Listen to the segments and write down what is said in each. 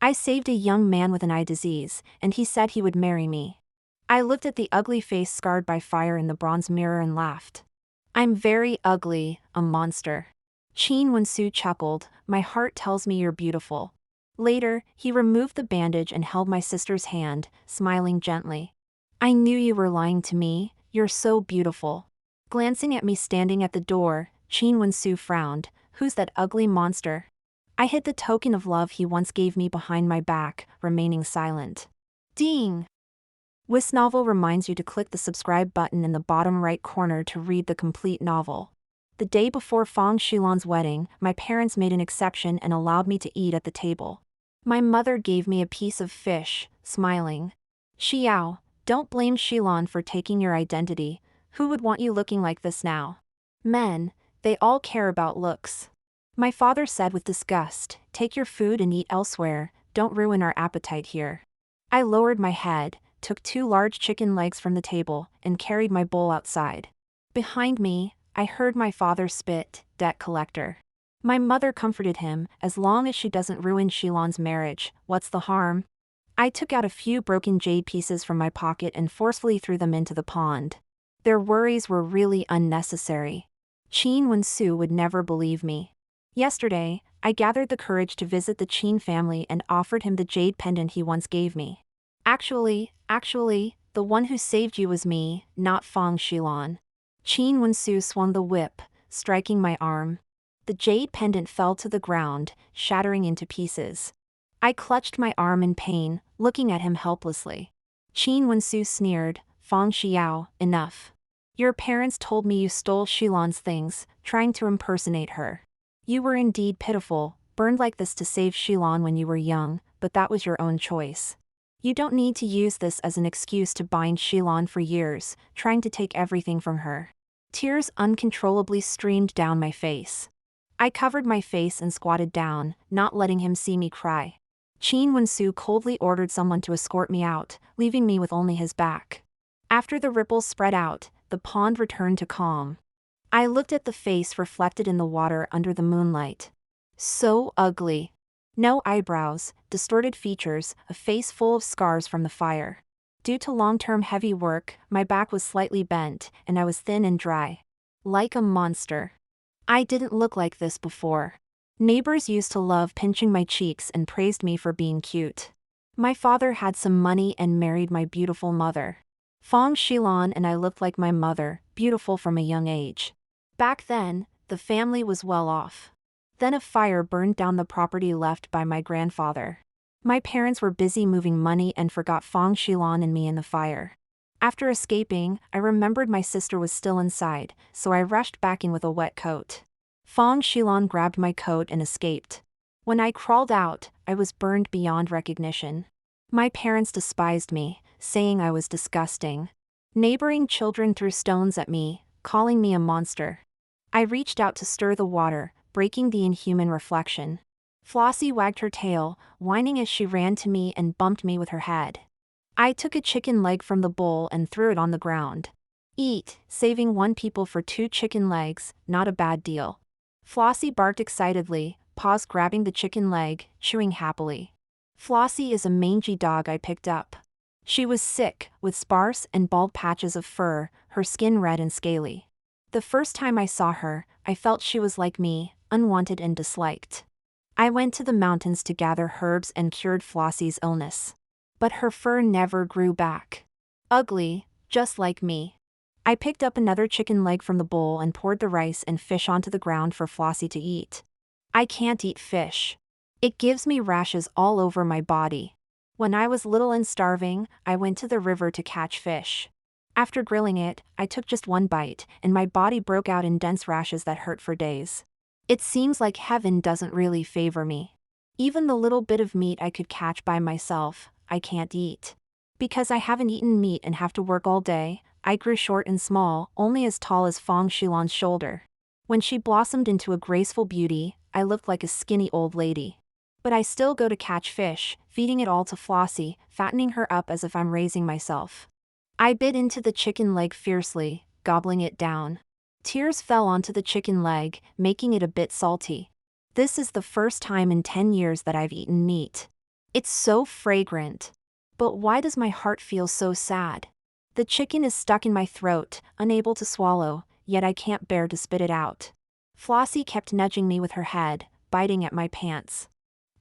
I saved a young man with an eye disease, and he said he would marry me. I looked at the ugly face scarred by fire in the bronze mirror and laughed. I'm very ugly, a monster. Qin WenXu chuckled, my heart tells me you're beautiful. Later, he removed the bandage and held my sister's hand, smiling gently. I knew you were lying to me, you're so beautiful. Glancing at me standing at the door, Qin WenXu frowned, who's that ugly monster? I hid the token of love he once gave me behind my back, remaining silent. Ding! This novel reminds you to click the subscribe button in the bottom right corner to read the complete novel. The day before Fang Xilan's wedding, my parents made an exception and allowed me to eat at the table. My mother gave me a piece of fish, smiling. Xiao, don't blame Xilan for taking your identity. Who would want you looking like this now? Men, they all care about looks. My father said with disgust, take your food and eat elsewhere, don't ruin our appetite here. I lowered my head, took 2 large chicken legs from the table, and carried my bowl outside. Behind me, I heard my father spit, debt collector. My mother comforted him, as long as she doesn't ruin Xilan's marriage, what's the harm? I took out a few broken jade pieces from my pocket and forcefully threw them into the pond. Their worries were really unnecessary. Qin WenXu would never believe me. Yesterday, I gathered the courage to visit the Qin family and offered him the jade pendant he once gave me. Actually, the one who saved you was me, not Fang Xilan. Qin WenXu swung the whip, striking my arm. The jade pendant fell to the ground, shattering into pieces. I clutched my arm in pain, looking at him helplessly. Qin WenXu sneered, Fang Xiao, enough. Your parents told me you stole Xilan's things, trying to impersonate her. You were indeed pitiful, burned like this to save Xilan when you were young, but that was your own choice. You don't need to use this as an excuse to bind Xilan for years, trying to take everything from her. Tears uncontrollably streamed down my face. I covered my face and squatted down, not letting him see me cry. Qin WenXu coldly ordered someone to escort me out, leaving me with only his back. After the ripples spread out, the pond returned to calm. I looked at the face reflected in the water under the moonlight. So ugly. No eyebrows, distorted features, a face full of scars from the fire. Due to long-term heavy work, my back was slightly bent, and I was thin and dry. Like a monster. I didn't look like this before. Neighbors used to love pinching my cheeks and praised me for being cute. My father had some money and married my beautiful mother. Fang Xilan and I looked like my mother, beautiful from a young age. Back then, the family was well off. Then a fire burned down the property left by my grandfather. My parents were busy moving money and forgot Fang Xilan and me in the fire. After escaping, I remembered my sister was still inside, so I rushed back in with a wet coat. Fang Xilan grabbed my coat and escaped. When I crawled out, I was burned beyond recognition. My parents despised me, saying I was disgusting. Neighboring children threw stones at me, calling me a monster. I reached out to stir the water, breaking the inhuman reflection. Flossie wagged her tail, whining as she ran to me and bumped me with her head. I took a chicken leg from the bowl and threw it on the ground. Eat, saving 1 people for 2 chicken legs, not a bad deal. Flossie barked excitedly, paws grabbing the chicken leg, chewing happily. Flossie is a mangy dog I picked up. She was sick, with sparse and bald patches of fur, her skin red and scaly. The first time I saw her, I felt she was like me, unwanted and disliked. I went to the mountains to gather herbs and cured Flossie's illness. But her fur never grew back. Ugly, just like me. I picked up another chicken leg from the bowl and poured the rice and fish onto the ground for Flossie to eat. I can't eat fish. It gives me rashes all over my body. When I was little and starving, I went to the river to catch fish. After grilling it, I took just 1 bite, and my body broke out in dense rashes that hurt for days. It seems like heaven doesn't really favor me. Even the little bit of meat I could catch by myself, I can't eat. Because I haven't eaten meat and have to work all day, I grew short and small, only as tall as Fang Xilan's shoulder. When she blossomed into a graceful beauty, I looked like a skinny old lady. But I still go to catch fish, feeding it all to Flossie, fattening her up as if I'm raising myself. I bit into the chicken leg fiercely, gobbling it down. Tears fell onto the chicken leg, making it a bit salty. This is the first time in 10 years that I've eaten meat. It's so fragrant. But why does my heart feel so sad? The chicken is stuck in my throat, unable to swallow, yet I can't bear to spit it out. Flossie kept nudging me with her head, biting at my pants.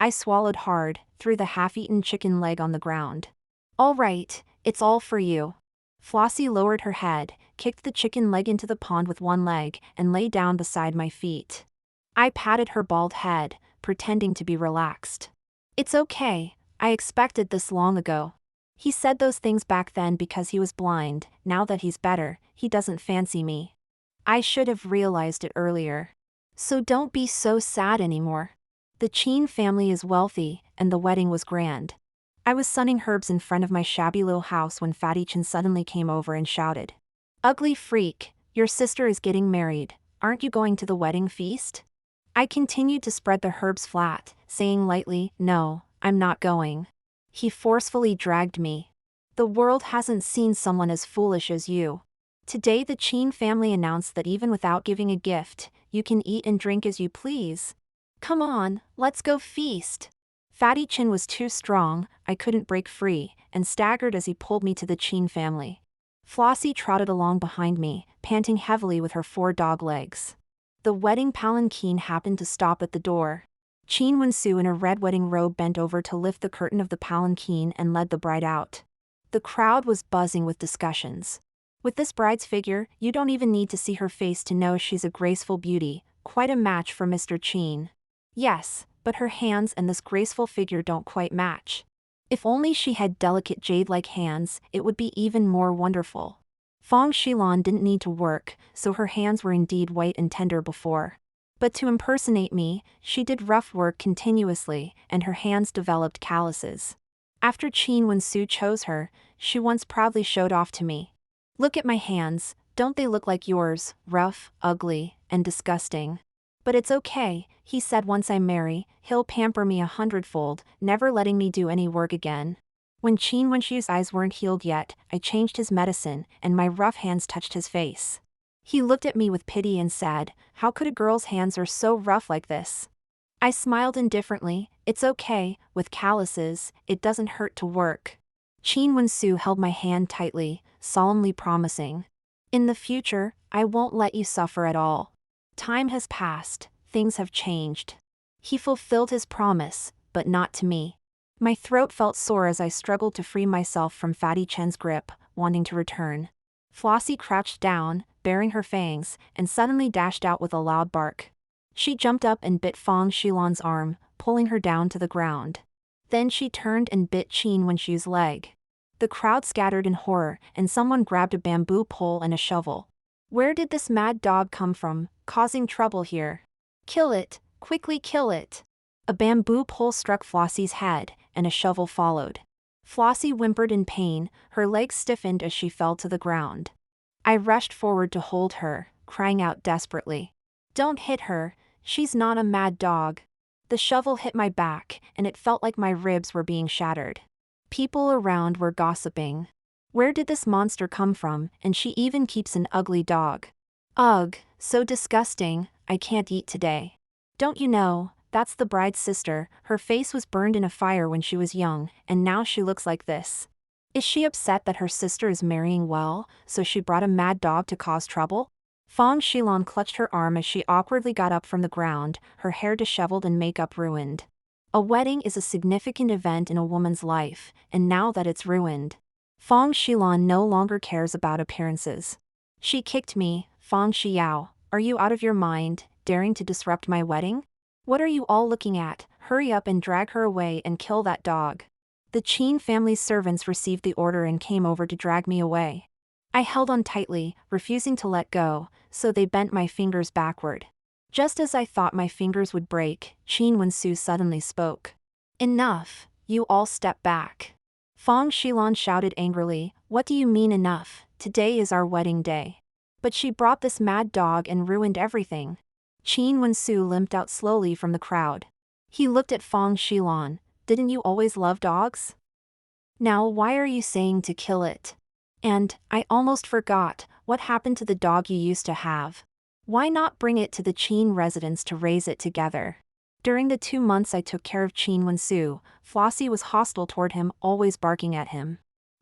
I swallowed hard, threw the half-eaten chicken leg on the ground. All right, it's all for you. Flossie lowered her head, kicked the chicken leg into the pond with one leg, and lay down beside my feet. I patted her bald head, pretending to be relaxed. It's okay, I expected this long ago. He said those things back then because he was blind. Now that he's better, he doesn't fancy me. I should have realized it earlier. So don't be so sad anymore. The Qin family is wealthy, and the wedding was grand. I was sunning herbs in front of my shabby little house when Fatty Chen suddenly came over and shouted, "Ugly freak, your sister is getting married. Aren't you going to the wedding feast?" I continued to spread the herbs flat, saying lightly, "No, I'm not going." He forcefully dragged me. "The world hasn't seen someone as foolish as you." Today the Qin family announced that even without giving a gift, you can eat and drink as you please. Come on, let's go feast. Fatty Chen was too strong, I couldn't break free, and staggered as he pulled me to the Qin family. Flossie trotted along behind me, panting heavily with her 4 dog legs. The wedding palanquin happened to stop at the door. Qin WenXu in a red wedding robe bent over to lift the curtain of the palanquin and led the bride out. The crowd was buzzing with discussions. With this bride's figure, you don't even need to see her face to know she's a graceful beauty, quite a match for Mr. Qin. Yes, but her hands and this graceful figure don't quite match. If only she had delicate jade-like hands, it would be even more wonderful. Feng Xilan didn't need to work, so her hands were indeed white and tender before. But to impersonate me, she did rough work continuously, and her hands developed calluses. After Qin WenXu chose her, she once proudly showed off to me. "Look at my hands, don't they look like yours, rough, ugly, and disgusting?" "But it's okay," he said. "Once I marry, he'll pamper me 100-fold, never letting me do any work again." When Qin WenXu's eyes weren't healed yet, I changed his medicine, and my rough hands touched his face. He looked at me with pity and said, "How could a girl's hands are so rough like this?" I smiled indifferently. "It's okay, with calluses, it doesn't hurt to work." Qin WenXu held my hand tightly, solemnly promising, "In the future, I won't let you suffer at all." Time has passed, things have changed. He fulfilled his promise, but not to me. My throat felt sore as I struggled to free myself from Fatty Chen's grip, wanting to return. Flossie crouched down, baring her fangs, and suddenly dashed out with a loud bark. She jumped up and bit Feng Xilan's arm, pulling her down to the ground. Then she turned and bit Qin WenXu's leg. The crowd scattered in horror, and someone grabbed a bamboo pole and a shovel. Where did this mad dog come from, causing trouble here? "Kill it, quickly kill it." A bamboo pole struck Flossie's head, and a shovel followed. Flossie whimpered in pain, her legs stiffened as she fell to the ground. I rushed forward to hold her, crying out desperately, "Don't hit her, she's not a mad dog." The shovel hit my back, and it felt like my ribs were being shattered. People around were gossiping. Where did this monster come from, and she even keeps an ugly dog? Ugh, so disgusting, I can't eat today. Don't you know, that's the bride's sister. Her face was burned in a fire when she was young, and now she looks like this. Is she upset that her sister is marrying well, so she brought a mad dog to cause trouble? Feng Xilan clutched her arm as she awkwardly got up from the ground, her hair disheveled and makeup ruined. A wedding is a significant event in a woman's life, and now that it's ruined, Feng Xilan no longer cares about appearances. She kicked me. "Feng Xiao, are you out of your mind, daring to disrupt my wedding? What are you all looking at? Hurry up and drag her away and kill that dog." The Qin family's servants received the order and came over to drag me away. I held on tightly, refusing to let go, so they bent my fingers backward. Just as I thought my fingers would break, Qin WenXu suddenly spoke. "Enough, you all step back." Feng Xilan shouted angrily, "What do you mean enough? Today is our wedding day." "But she brought this mad dog and ruined everything." Qin WenXu limped out slowly from the crowd. He looked at Feng Xilan. "Didn't you always love dogs? Now why are you saying to kill it? And, I almost forgot, what happened to the dog you used to have? Why not bring it to the Qin residence to raise it together?" During the 2 months I took care of Qin WenXu, Flossie was hostile toward him, always barking at him.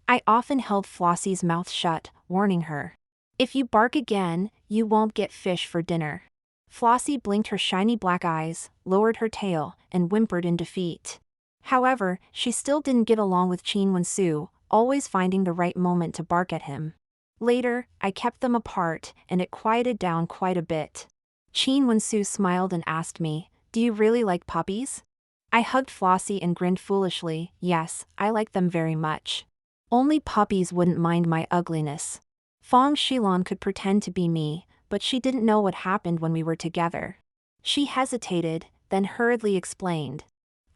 I often held Flossie's mouth shut, warning her. If you bark again, you won't get fish for dinner. Flossie blinked her shiny black eyes, lowered her tail, and whimpered in defeat. However, she still didn't get along with Qin WenXu, always finding the right moment to bark at him. Later, I kept them apart, and it quieted down quite a bit. Qin WenXu smiled and asked me, "Do you really like puppies?" I hugged Flossie and grinned foolishly. Yes, I like them very much. Only puppies wouldn't mind my ugliness. Fong Xilan could pretend to be me, but she didn't know what happened when we were together. She hesitated, then hurriedly explained.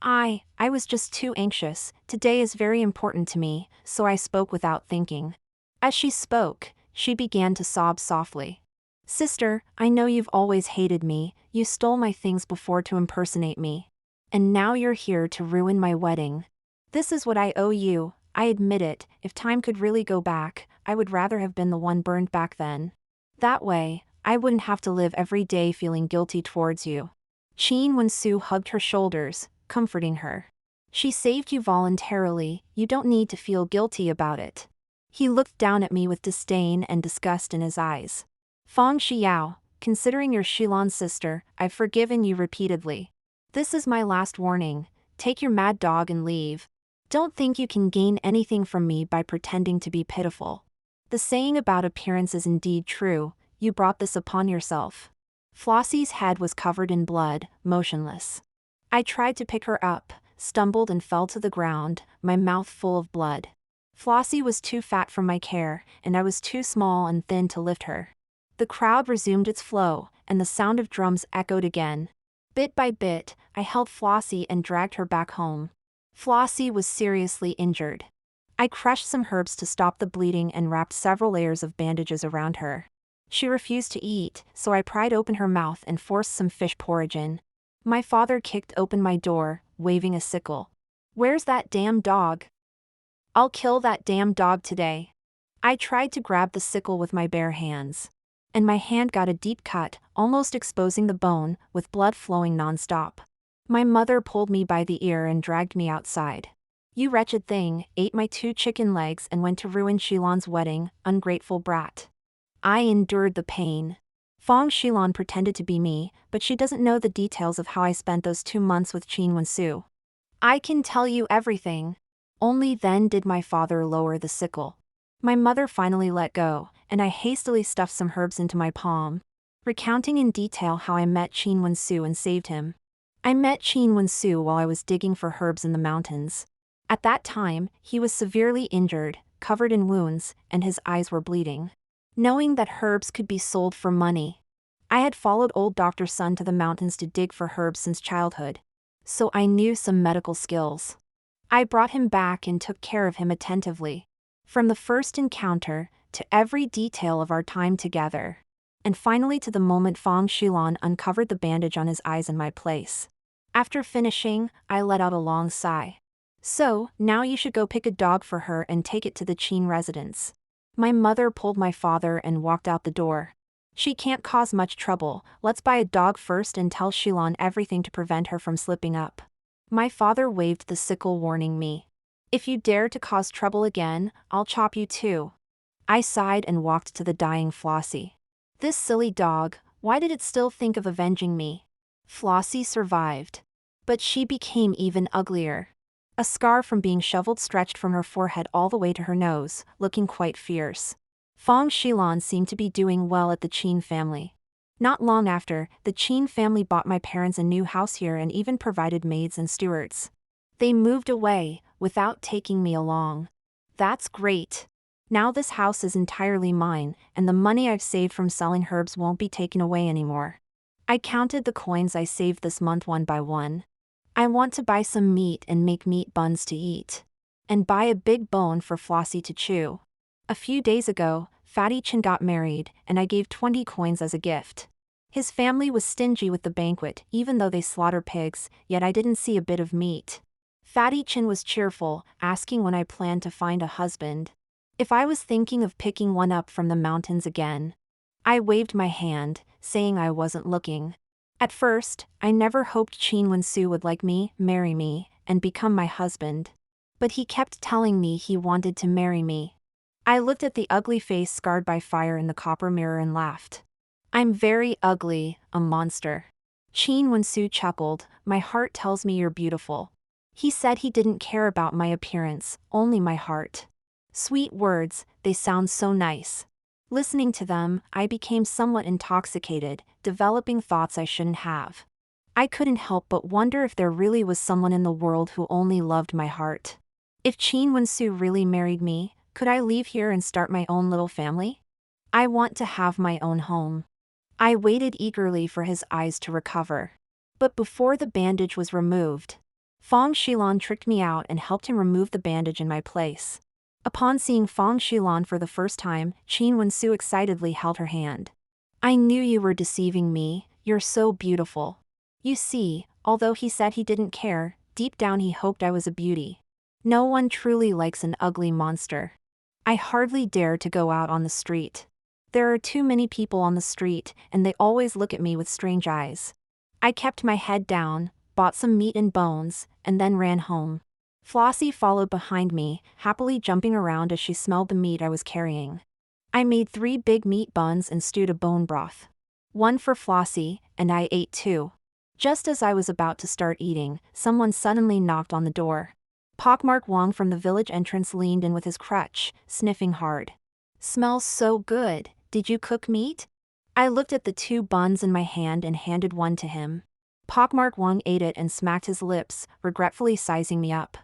I was just too anxious. Today is very important to me, so I spoke without thinking. As she spoke, she began to sob softly. Sister, I know you've always hated me, you stole my things before to impersonate me. And now you're here to ruin my wedding. This is what I owe you. I admit it, if time could really go back, I would rather have been the one burned back then. That way, I wouldn't have to live every day feeling guilty towards you. Qin WenXu hugged her shoulders, comforting her. She saved you voluntarily, you don't need to feel guilty about it. He looked down at me with disdain and disgust in his eyes. Fong Xiao, considering you're Xilan's sister, I've forgiven you repeatedly. This is my last warning, take your mad dog and leave. Don't think you can gain anything from me by pretending to be pitiful. The saying about appearance is indeed true, you brought this upon yourself. Flossie's head was covered in blood, motionless. I tried to pick her up, stumbled and fell to the ground, my mouth full of blood. Flossie was too fat for my care, and I was too small and thin to lift her. The crowd resumed its flow, and the sound of drums echoed again. Bit by bit, I held Flossie and dragged her back home. Flossie was seriously injured. I crushed some herbs to stop the bleeding and wrapped several layers of bandages around her. She refused to eat, so I pried open her mouth and forced some fish porridge in. My father kicked open my door, waving a sickle. Where's that damn dog? I'll kill that damn dog today. I tried to grab the sickle with my bare hands. And my hand got a deep cut, almost exposing the bone, with blood flowing non-stop. My mother pulled me by the ear and dragged me outside. You wretched thing, ate my 2 chicken legs and went to ruin Xilan's wedding, ungrateful brat. I endured the pain. Fong Xilan pretended to be me, but she doesn't know the details of how I spent those 2 months with Qin WenXu. I can tell you everything. Only then did my father lower the sickle. My mother finally let go, and I hastily stuffed some herbs into my palm, recounting in detail how I met Qin WenXu and saved him. I met Qin WenXu while I was digging for herbs in the mountains. At that time, he was severely injured, covered in wounds, and his eyes were bleeding. Knowing that herbs could be sold for money, I had followed old Dr. Sun to the mountains to dig for herbs since childhood, so I knew some medical skills. I brought him back and took care of him attentively. From the first encounter, to every detail of our time together, and finally to the moment Fong Xilan uncovered the bandage on his eyes in my place. After finishing, I let out a long sigh. So, now you should go pick a dog for her and take it to the Qin residence. My mother pulled my father and walked out the door. She can't cause much trouble, let's buy a dog first and tell Xilan everything to prevent her from slipping up. My father waved the sickle warning me. If you dare to cause trouble again, I'll chop you too. I sighed and walked to the dying Flossie. This silly dog, why did it still think of avenging me? Flossie survived. But she became even uglier. A scar from being shoveled stretched from her forehead all the way to her nose, looking quite fierce. Fong Xilan seemed to be doing well at the Qin family. Not long after, the Qin family bought my parents a new house here and even provided maids and stewards. They moved away, without taking me along. That's great. Now this house is entirely mine, and the money I've saved from selling herbs won't be taken away anymore. I counted the coins I saved this month one by one. I want to buy some meat and make meat buns to eat. And buy a big bone for Flossie to chew. A few days ago, Fatty Chin got married, and I gave 20 coins as a gift. His family was stingy with the banquet, even though they slaughter pigs, yet I didn't see a bit of meat. Fatty Chin was cheerful, asking when I planned to find a husband. If I was thinking of picking one up from the mountains again. I waved my hand, saying I wasn't looking. At first, I never hoped Qin WenXu would like me, marry me, and become my husband. But he kept telling me he wanted to marry me. I looked at the ugly face scarred by fire in the copper mirror and laughed. I'm very ugly, a monster. Qin WenXu chuckled, my heart tells me you're beautiful. He said he didn't care about my appearance, only my heart. Sweet words, they sound so nice. Listening to them, I became somewhat intoxicated, developing thoughts I shouldn't have. I couldn't help but wonder if there really was someone in the world who only loved my heart. If Qin WenXu really married me, could I leave here and start my own little family? I want to have my own home. I waited eagerly for his eyes to recover. But before the bandage was removed, Feng Xilan tricked me out and helped him remove the bandage in my place. Upon seeing Feng Xilan for the first time, Qin WenXu excitedly held her hand. I knew you were deceiving me, you're so beautiful. You see, although he said he didn't care, deep down he hoped I was a beauty. No one truly likes an ugly monster. I hardly dare to go out on the street. There are too many people on the street, and they always look at me with strange eyes. I kept my head down, bought some meat and bones, and then ran home. Flossie followed behind me, happily jumping around as she smelled the meat I was carrying. I made 3 big meat buns and stewed a bone broth. One for Flossie, and I ate 2. Just as I was about to start eating, someone suddenly knocked on the door. Pockmark Wong from the village entrance leaned in with his crutch, sniffing hard. Smells so good, did you cook meat? I looked at the 2 buns in my hand and handed one to him. Pockmark Wong ate it and smacked his lips, regretfully sizing me up.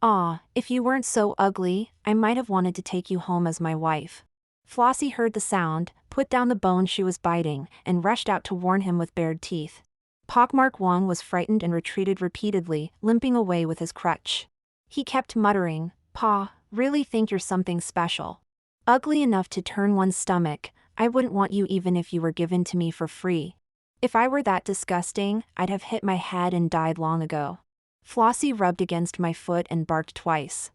Aw, if you weren't so ugly, I might have wanted to take you home as my wife. Flossie heard the sound, put down the bone she was biting, and rushed out to warn him with bared teeth. Pockmark Wong was frightened and retreated repeatedly, limping away with his crutch. He kept muttering, Pa, really think you're something special. Ugly enough to turn one's stomach, I wouldn't want you even if you were given to me for free. If I were that disgusting, I'd have hit my head and died long ago. Flossie rubbed against my foot and barked twice.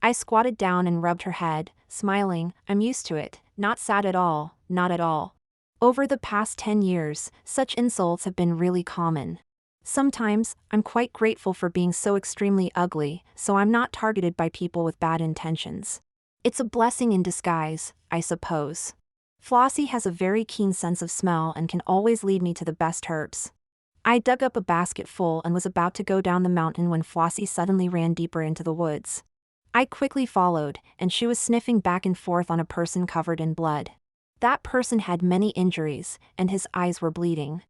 I squatted down and rubbed her head, smiling, I'm used to it, not sad at all, not at all. Over the past 10 years, such insults have been really common. Sometimes, I'm quite grateful for being so extremely ugly, so I'm not targeted by people with bad intentions. It's a blessing in disguise, I suppose. Flossie has a very keen sense of smell and can always lead me to the best herbs. I dug up a basket full and was about to go down the mountain when Flossie suddenly ran deeper into the woods. I quickly followed, and she was sniffing back and forth on a person covered in blood. That person had many injuries, and his eyes were bleeding.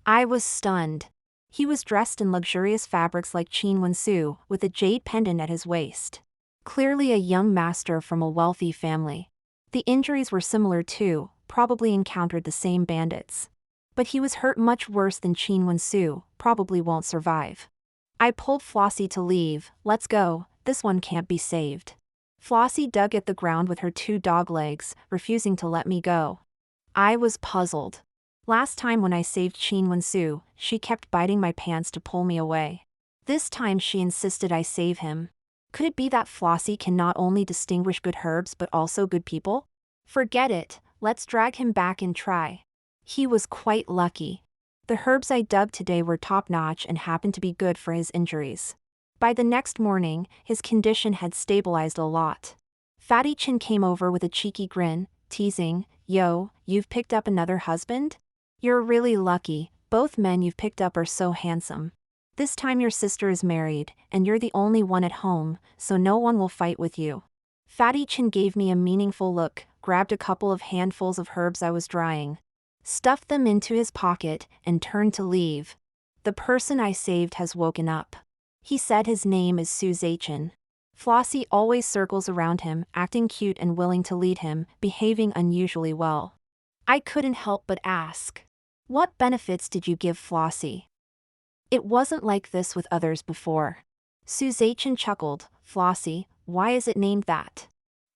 I was stunned. He was dressed in luxurious fabrics like Qin WenXu, with a jade pendant at his waist. Clearly a young master from a wealthy family. The injuries were similar too, probably encountered the same bandits. But he was hurt much worse than Qin WenXu, probably won't survive. I pulled Flossie to leave, let's go, this one can't be saved. Flossie dug at the ground with her 2 dog legs, refusing to let me go. I was puzzled. Last time when I saved Qin WenXu, she kept biting my pants to pull me away. This time she insisted I save him. Could it be that Flossie can not only distinguish good herbs but also good people? Forget it, let's drag him back and try. He was quite lucky. The herbs I dug today were top-notch and happened to be good for his injuries. By the next morning, his condition had stabilized a lot. Fatty Chin came over with a cheeky grin, teasing, Yo, you've picked up another husband? You're really lucky, both men you've picked up are so handsome. This time your sister is married, and you're the only one at home, so no one will fight with you. Fatty Chin gave me a meaningful look, grabbed a couple of handfuls of herbs I was drying, stuffed them into his pocket, and turned to leave. The person I saved has woken up. He said his name is Su Zaichin. Flossie always circles around him, acting cute and willing to lead him, behaving unusually well. I couldn't help but ask, what benefits did you give Flossie? It wasn't like this with others before. Su Zaichin chuckled, Flossie, why is it named that?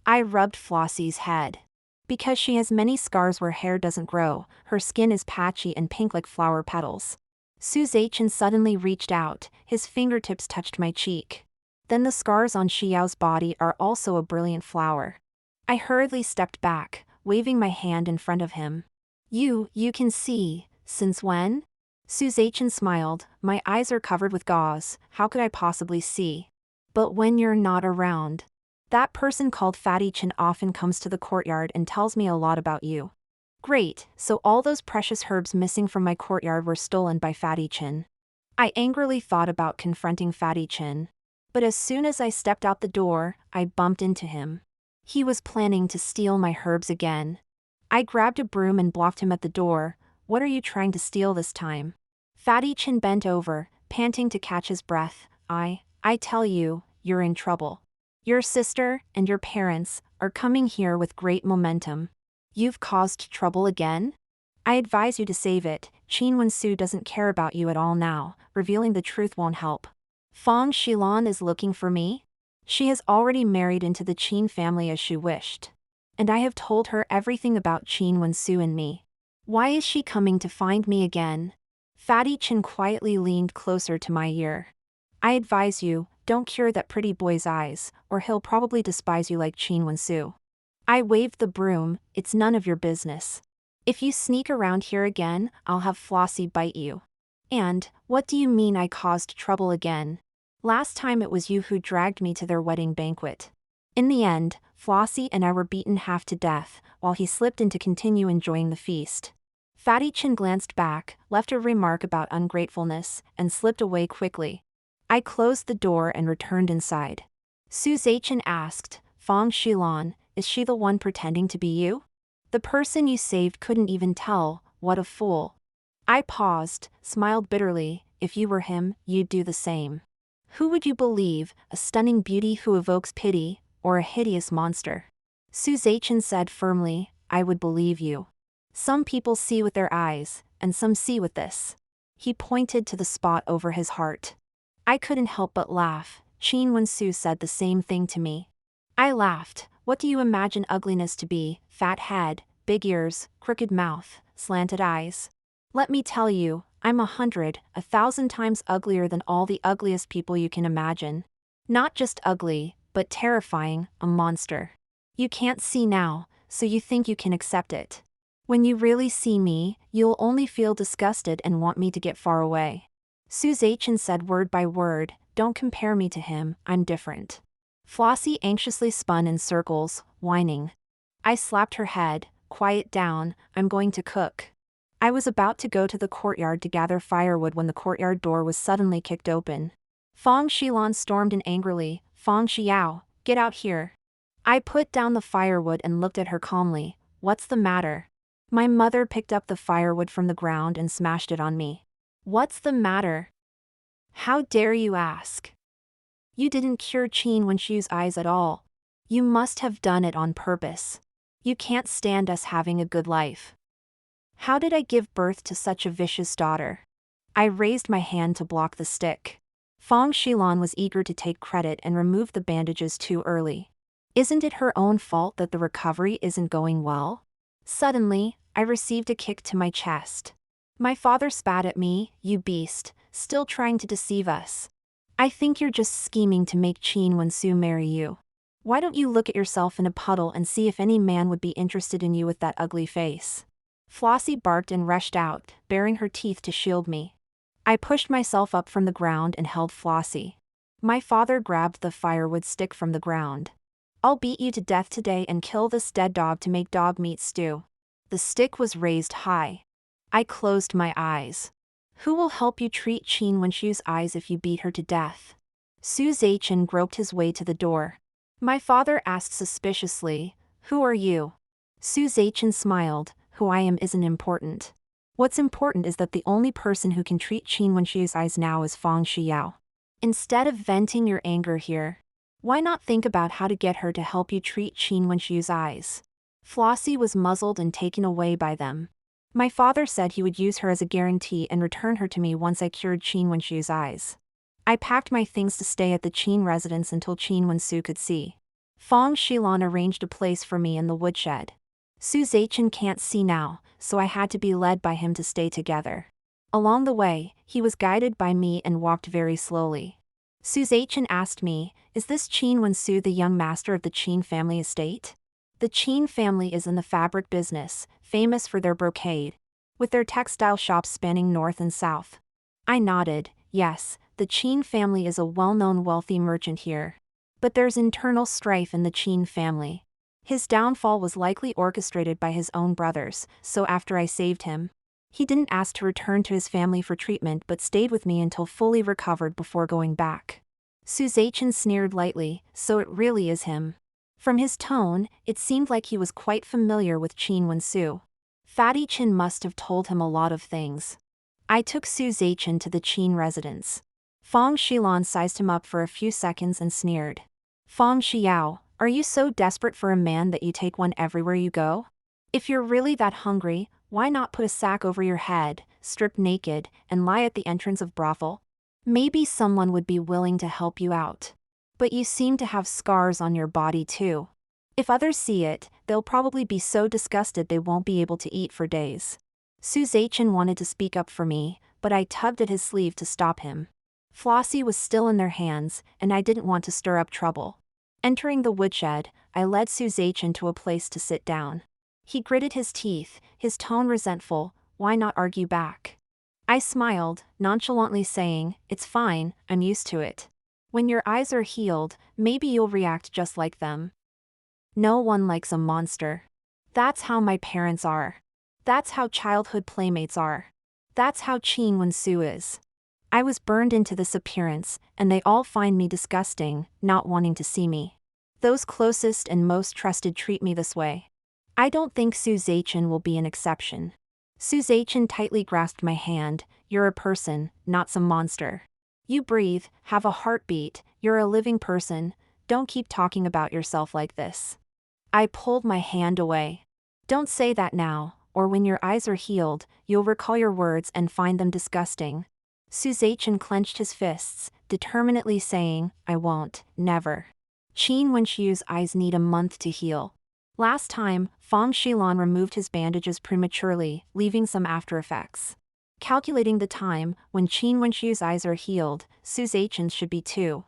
I rubbed Flossie's head. Because she has many scars where hair doesn't grow, her skin is patchy and pink like flower petals. Su Zaichin suddenly reached out, his fingertips touched my cheek. Then the scars on Xiao's body are also a brilliant flower. I hurriedly stepped back, waving my hand in front of him. You can see, since when? Su Zaichen smiled. My eyes are covered with gauze, how could I possibly see? But when you're not around. That person called Fatty Qin often comes to the courtyard and tells me a lot about you. Great, so all those precious herbs missing from my courtyard were stolen by Fatty Qin. I angrily thought about confronting Fatty Qin. But as soon as I stepped out the door, I bumped into him. He was planning to steal my herbs again. I grabbed a broom and blocked him at the door. What are you trying to steal this time? Fatty Qin bent over, panting to catch his breath. I tell you, you're in trouble. Your sister and your parents are coming here with great momentum. You've caused trouble again? I advise you to save it. Qin WenXu doesn't care about you at all now. Revealing the truth won't help. Feng Xilan is looking for me? She has already married into the Qin family as she wished. And I have told her everything about Qin WenXu and me. Why is she coming to find me again? Fatty Qin quietly leaned closer to my ear. I advise you, don't cure that pretty boy's eyes, or he'll probably despise you like Qin WenXu. I waved the broom. It's none of your business. If you sneak around here again, I'll have Flossie bite you. And, what do you mean I caused trouble again? Last time it was you who dragged me to their wedding banquet. In the end, Flossie and I were beaten half to death, while he slipped in to continue enjoying the feast. Fatty Qin glanced back, left a remark about ungratefulness, and slipped away quickly. I closed the door and returned inside. Su Zaichen asked, Feng Xilan, is she the one pretending to be you? The person you saved couldn't even tell, what a fool. I paused, smiled bitterly. If you were him, you'd do the same. Who would you believe, a stunning beauty who evokes pity, or a hideous monster? Su Zaichen said firmly, I would believe you. Some people see with their eyes, and some see with this. He pointed to the spot over his heart. I couldn't help but laugh. Qin WenXu said the same thing to me. I laughed. What do you imagine ugliness to be? Fat head, big ears, crooked mouth, slanted eyes. Let me tell you, I'm 1,000 times uglier than all the ugliest people you can imagine. Not just ugly, but terrifying, a monster. You can't see now, so you think you can accept it. When you really see me, you'll only feel disgusted and want me to get far away. Su Zaichen said word by word, don't compare me to him, I'm different. Flossie anxiously spun in circles, whining. I slapped her head, quiet down, I'm going to cook. I was about to go to the courtyard to gather firewood when the courtyard door was suddenly kicked open. Feng Xilan stormed in angrily, Feng Xiao, get out here. I put down the firewood and looked at her calmly. What's the matter? My mother picked up the firewood from the ground and smashed it on me. What's the matter? How dare you ask? You didn't cure Qin WenXu's eyes at all. You must have done it on purpose. You can't stand us having a good life. How did I give birth to such a vicious daughter? I raised my hand to block the stick. Feng Xilan was eager to take credit and remove the bandages too early. Isn't it her own fault that the recovery isn't going well? Suddenly, I received a kick to my chest. My father spat at me, you beast, still trying to deceive us. I think you're just scheming to make Qin WenXu marry you. Why don't you look at yourself in a puddle and see if any man would be interested in you with that ugly face? Flossie barked and rushed out, baring her teeth to shield me. I pushed myself up from the ground and held Flossie. My father grabbed the firewood stick from the ground. I'll beat you to death today and kill this dead dog to make dog meat stew. The stick was raised high. I closed my eyes. Who will help you treat Qin WenXu's eyes if you beat her to death? Su Zaichen groped his way to the door. My father asked suspiciously, who are you? Su Zaichen smiled, who I am isn't important. What's important is that the only person who can treat Qin WenXu's eyes now is Feng Xiao. Instead of venting your anger here, why not think about how to get her to help you treat Qin WenXu's eyes? Flossie was muzzled and taken away by them. My father said he would use her as a guarantee and return her to me once I cured Qin WenXu's eyes. I packed my things to stay at the Qin residence until Qin WenXu could see. Feng Xilan arranged a place for me in the woodshed. Su Zaichen can't see now, so I had to be led by him to stay together. Along the way, he was guided by me and walked very slowly. Su Zaichen asked me, is this Qin WenXu the young master of the Qin family estate? The Qin family is in the fabric business, famous for their brocade. with their textile shops spanning north and south. I nodded. Yes, the Qin family is a well-known wealthy merchant here. But there's internal strife in the Qin family. His downfall was likely orchestrated by his own brothers, so after I saved him, he didn't ask to return to his family for treatment but stayed with me until fully recovered before going back. Su Zaichen sneered lightly, so it really is him. From his tone, it seemed like he was quite familiar with Qin WenXu. Fatty Qin must have told him a lot of things. I took Su Zaichen to the Qin residence. Feng Xilan sized him up for a few seconds and sneered. Feng Xiao, are you so desperate for a man that you take one everywhere you go? If you're really that hungry, why not put a sack over your head, strip naked, and lie at the entrance of brothel? Maybe someone would be willing to help you out. But you seem to have scars on your body too. If others see it, they'll probably be so disgusted they won't be able to eat for days. Su Zaichen wanted to speak up for me, but I tugged at his sleeve to stop him. Flossie was still in their hands, and I didn't want to stir up trouble. Entering the woodshed, I led Su Zaichen to a place to sit down. He gritted his teeth, his tone resentful. Why not argue back? I smiled, nonchalantly saying, it's fine, I'm used to it. When your eyes are healed, maybe you'll react just like them. No one likes a monster. That's how my parents are. That's how childhood playmates are. That's how Qin WenXu is. I was burned into this appearance, and they all find me disgusting, not wanting to see me. Those closest and most trusted treat me this way. I don't think Su Zaichen will be an exception. Su Zaichen tightly grasped my hand. You're a person, not some monster. You breathe, have a heartbeat, you're a living person, don't keep talking about yourself like this. I pulled my hand away. Don't say that now, or when your eyes are healed, you'll recall your words and find them disgusting. Su Zaichen clenched his fists, determinedly saying, I won't, never. Qin WenXu's eyes need a month to heal. Last time, Feng Xilan removed his bandages prematurely, leaving some after effects. Calculating the time, when Qin WenXu's eyes are healed, Su Zaichen's should be too.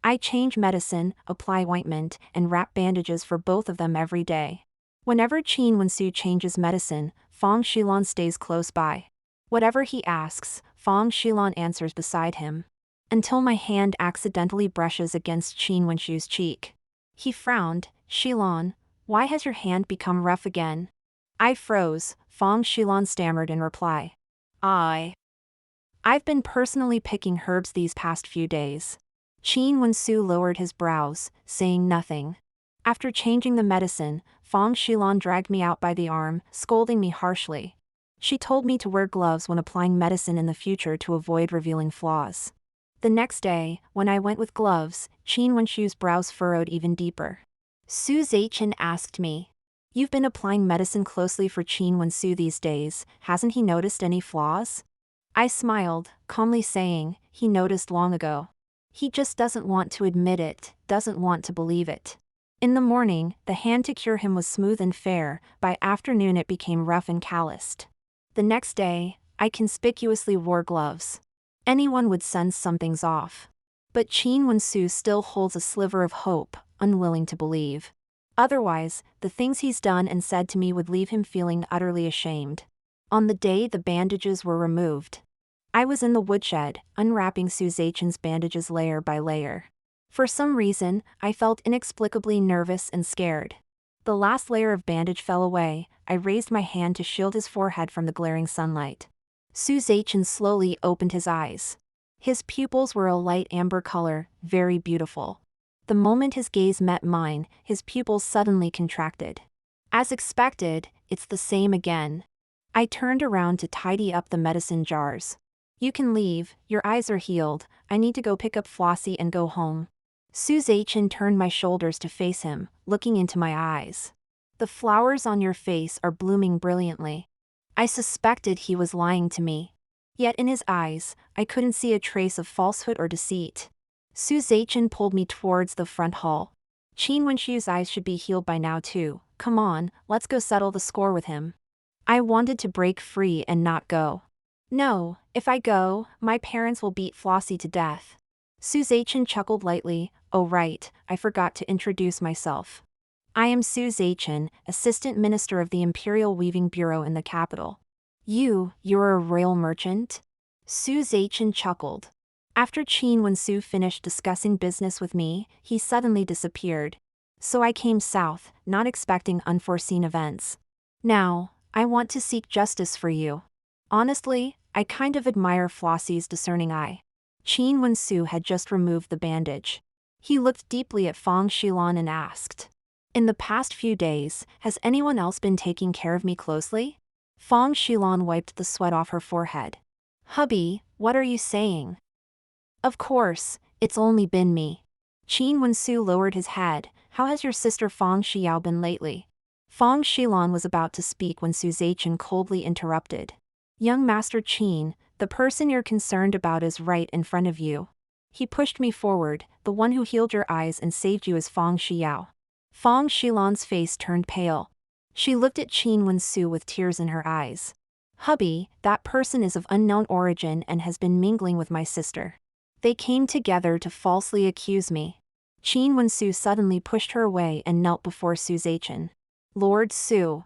I change medicine, apply ointment, and wrap bandages for both of them every day. Whenever Qin WenXu changes medicine, Feng Xilan stays close by. Whatever he asks, Feng Xilan answers beside him. Until my hand accidentally brushes against Qin WenXu's cheek. He frowned. Xilan, why has your hand become rough again? I froze. Feng Xilan stammered in reply. I've been personally picking herbs these past few days. Qin WenXu lowered his brows, saying nothing. After changing the medicine, Feng Xilan dragged me out by the arm, scolding me harshly. She told me to wear gloves when applying medicine in the future to avoid revealing flaws. The next day, when I went with gloves, Qin WenXu's brows furrowed even deeper. Su Zaichen asked me, You've been applying medicine closely for Qin WenXu these days, hasn't he noticed any flaws? I smiled, calmly saying, he noticed long ago. He just doesn't want to admit it, doesn't want to believe it. In the morning, the hand to cure him was smooth and fair, by afternoon it became rough and calloused. The next day, I conspicuously wore gloves. Anyone would sense something's off. But Qin WenXu still holds a sliver of hope, unwilling to believe. Otherwise, the things he's done and said to me would leave him feeling utterly ashamed. On the day the bandages were removed, I was in the woodshed, unwrapping Su Zaichen's bandages layer by layer. For some reason, I felt inexplicably nervous and scared. The last layer of bandage fell away. I raised my hand to shield his forehead from the glaring sunlight. Su Zaichen slowly opened his eyes. His pupils were a light amber color, very beautiful. The moment his gaze met mine, his pupils suddenly contracted. As expected, it's the same again. I turned around to tidy up the medicine jars. You can leave, your eyes are healed, I need to go pick up Flossie and go home. Su Zaichen turned my shoulders to face him, looking into my eyes. The flowers on your face are blooming brilliantly. I suspected he was lying to me. Yet in his eyes, I couldn't see a trace of falsehood or deceit. Su Zaichen pulled me towards the front hall. Qin WenXu's eyes should be healed by now too. Come on, let's go settle the score with him. I wanted to break free and not go. No, if I go, my parents will beat Flossie to death. Su Zaichen chuckled lightly. Oh right, I forgot to introduce myself. I am Su Zaichen, Assistant Minister of the Imperial Weaving Bureau in the capital. You're a royal merchant? Su Zaichen chuckled. After Qin WenXu finished discussing business with me, he suddenly disappeared. So I came south, not expecting unforeseen events. Now, I want to seek justice for you. Honestly, I kind of admire Flossie's discerning eye. Qin WenXu had just removed the bandage. He looked deeply at Fang Xilan and asked, "In the past few days, has anyone else been taking care of me closely?" Fang Xilan wiped the sweat off her forehead. "Hubby, what are you saying?" "Of course, it's only been me." Qin WenXu lowered his head. "How has your sister Fang Xiao been lately?" Fang Xilan was about to speak when Su Zaichen coldly interrupted. "Young Master Qin, the person you're concerned about is right in front of you. He pushed me forward, the one who healed your eyes and saved you is Fang Xiao." Fang Xilan's face turned pale. She looked at Qin WenXu with tears in her eyes. "Hubby, that person is of unknown origin and has been mingling with my sister. They came together to falsely accuse me." Qin WenXu suddenly pushed her away and knelt before Su Zaichen. "Lord Su."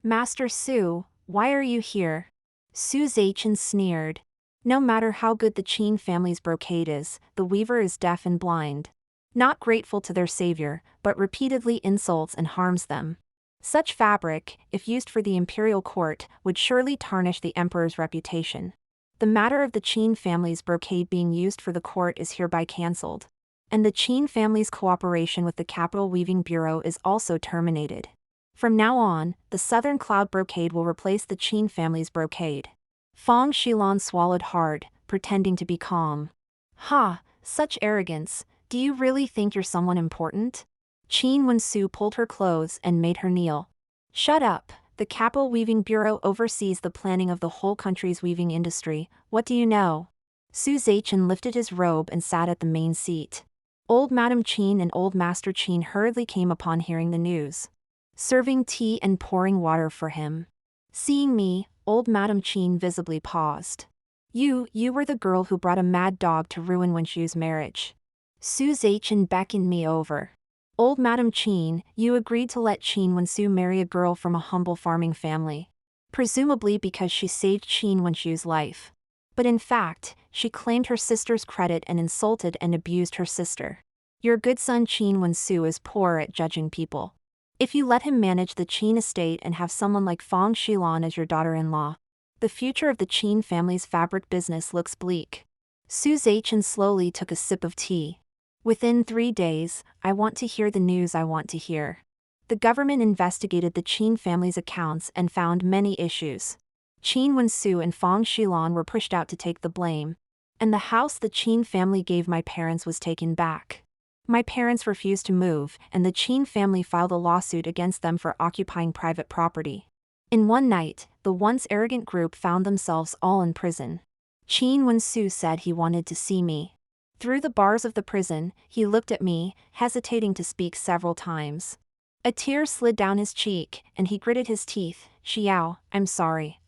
"Master Su, why are you here?" Su Zaichen sneered. "No matter how good the Qin family's brocade is, the weaver is deaf and blind. Not grateful to their savior, but repeatedly insults and harms them. Such fabric, if used for the imperial court, would surely tarnish the emperor's reputation. The matter of the Qin family's brocade being used for the court is hereby cancelled. And the Qin family's cooperation with the Capital Weaving Bureau is also terminated. From now on, the Southern Cloud brocade will replace the Qin family's brocade." Fang Xilan swallowed hard, pretending to be calm. "Ha, such arrogance, do you really think you're someone important?" Qin WenXu pulled her clothes and made her kneel. "Shut up, the Capital Weaving Bureau oversees the planning of the whole country's weaving industry, what do you know?" Su Zaichen lifted his robe and sat at the main seat. Old Madam Qin and Old Master Qin hurriedly came upon hearing the news, serving tea and pouring water for him. Seeing me, Old Madam Qin visibly paused. You were the girl who brought a mad dog to ruin WenXu's marriage." Su Zaichen beckoned me over. "Old Madam Qin, you agreed to let Qin WenXu marry a girl from a humble farming family. Presumably because she saved Qin WenXu's life. But in fact, she claimed her sister's credit and insulted and abused her sister. Your good son Qin WenXu is poor at judging people. If you let him manage the Qin estate and have someone like Fang Xilan as your daughter-in-law, the future of the Qin family's fabric business looks bleak." Su Zaichen slowly took a sip of tea. "Within 3 days, I want to hear the news I want to hear. The government investigated the Qin family's accounts and found many issues. Qin WenXu and Fang Xilan were pushed out to take the blame. And the house the Qin family gave my parents was taken back. My parents refused to move, and the Qin family filed a lawsuit against them for occupying private property. In one night, the once arrogant group found themselves all in prison. Qin WenXu said he wanted to see me. Through the bars of the prison, he looked at me, hesitating to speak several times. A tear slid down his cheek, and he gritted his teeth. Xiao, I'm sorry,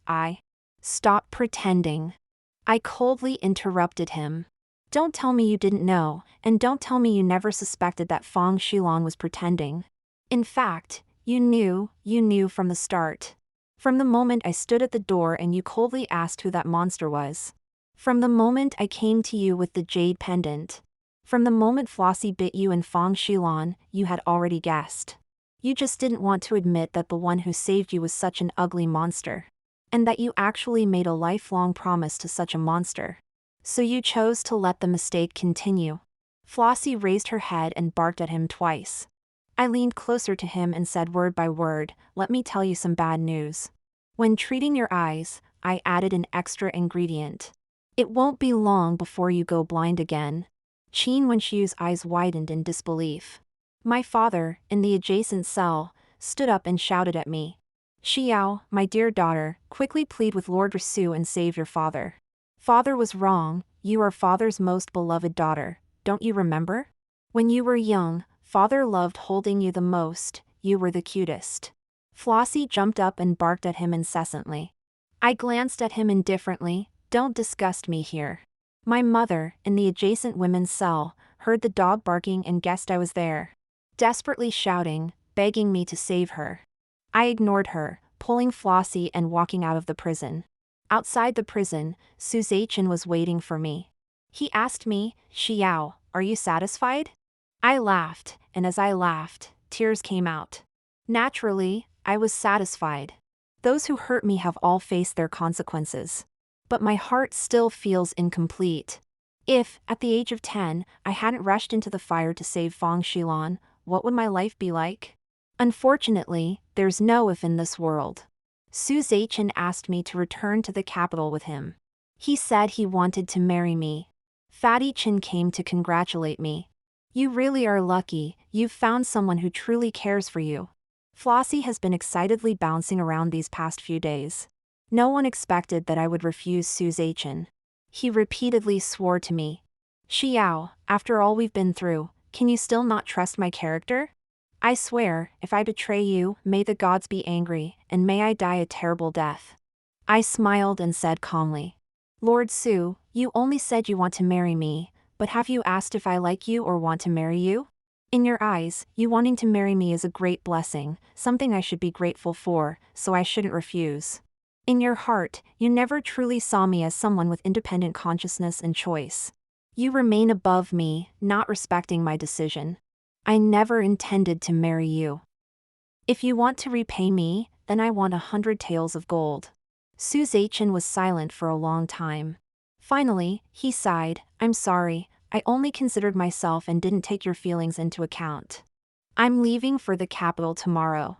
Stop pretending. I coldly interrupted him. Don't tell me you didn't know, and don't tell me you never suspected that Fang Xilan was pretending. In fact, you knew from the start. From the moment I stood at the door and you coldly asked who that monster was. From the moment I came to you with the jade pendant. From the moment Flossie bit you and Fang Xilan, you had already guessed. You just didn't want to admit that the one who saved you was such an ugly monster. And that you actually made a lifelong promise to such a monster. So you chose to let the mistake continue. Flossie raised her head and barked at him twice. I leaned closer to him and said word by word, let me tell you some bad news. When treating your eyes, I added an extra ingredient. It won't be long before you go blind again. Qin WenXu's eyes widened in disbelief. My father, in the adjacent cell, stood up and shouted at me. Xiao, my dear daughter, quickly plead with Lord Risu and save your father. Father was wrong, you are father's most beloved daughter, don't you remember? When you were young, father loved holding you the most, you were the cutest. Flossie jumped up and barked at him incessantly. I glanced at him indifferently, don't disgust me here. My mother, in the adjacent women's cell, heard the dog barking and guessed I was there. Desperately shouting, begging me to save her. I ignored her, pulling Flossie and walking out of the prison. Outside the prison, Su Zaichen was waiting for me. He asked me, "Xiao, are you satisfied?" I laughed, and as I laughed, tears came out. Naturally, I was satisfied. Those who hurt me have all faced their consequences. But my heart still feels incomplete. If, at the age of 10, I hadn't rushed into the fire to save Fang Xilan, what would my life be like? Unfortunately, there's no if in this world. Su Zaichen asked me to return to the capital with him. He said he wanted to marry me. Fatty Chin came to congratulate me. "You really are lucky, you've found someone who truly cares for you." Flossie has been excitedly bouncing around these past few days. No one expected that I would refuse Su Zaichen. He repeatedly swore to me, "Xiao, after all we've been through, can you still not trust my character? I swear, if I betray you, may the gods be angry, and may I die a terrible death." I smiled and said calmly, "Lord Su, you only said you want to marry me, but have you asked if I like you or want to marry you? In your eyes, you wanting to marry me is a great blessing, something I should be grateful for, so I shouldn't refuse. In your heart, you never truly saw me as someone with independent consciousness and choice. You remain above me, not respecting my decision. I never intended to marry you. If you want to repay me, then I want 100 taels of gold." Su Zaichen was silent for a long time. Finally, he sighed, "I'm sorry, I only considered myself and didn't take your feelings into account. I'm leaving for the capital tomorrow.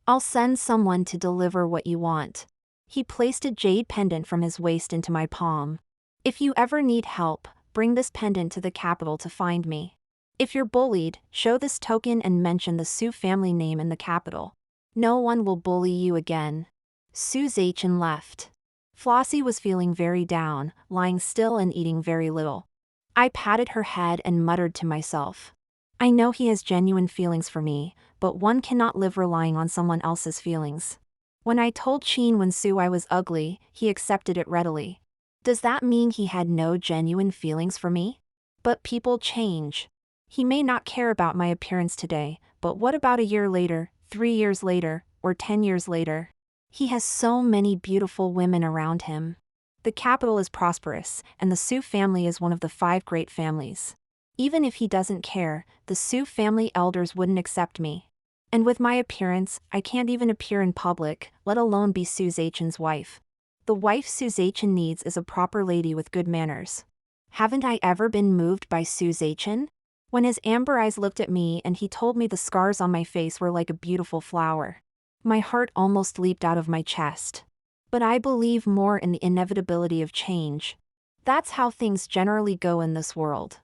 I'll send someone to deliver what you want." He placed a jade pendant from his waist into my palm. "If you ever need help, bring this pendant to the capital to find me. If you're bullied, show this token and mention the Su family name in the capital. No one will bully you again." Su Zaichen left. Flossie was feeling very down, lying still and eating very little. I patted her head and muttered to myself, "I know he has genuine feelings for me, but one cannot live relying on someone else's feelings." When I told Qin WenXu I was ugly, he accepted it readily. Does that mean he had no genuine feelings for me? But people change. He may not care about my appearance today, but what about a year later, 3 years later, or 10 years later? He has so many beautiful women around him. The capital is prosperous, and the Su family is one of the 5 great families. Even if he doesn't care, the Su family elders wouldn't accept me. And with my appearance, I can't even appear in public, let alone be Su Zaichen's wife. The wife Su Zaichen needs is a proper lady with good manners. Haven't I ever been moved by Su Zaichen? When his amber eyes looked at me and he told me the scars on my face were like a beautiful flower, my heart almost leaped out of my chest. But I believe more in the inevitability of change. That's how things generally go in this world.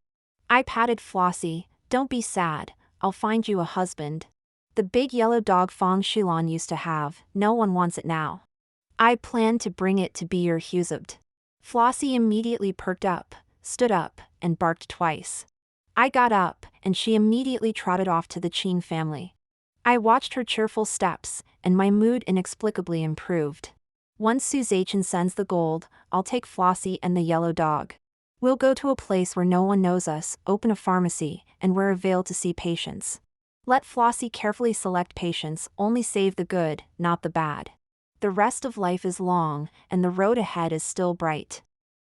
I patted Flossie, "Don't be sad, I'll find you a husband. The big yellow dog Fang Xilan used to have, no one wants it now. I plan to bring it to be your husband." Flossie immediately perked up, stood up, and barked twice. I got up, and she immediately trotted off to the Qin family. I watched her cheerful steps, and my mood inexplicably improved. Once Su Zaichen sends the gold, I'll take Flossie and the yellow dog. We'll go to a place where no one knows us, open a pharmacy, and wear a veil to see patients. Let Flossie carefully select patients, only save the good, not the bad. The rest of life is long, and the road ahead is still bright.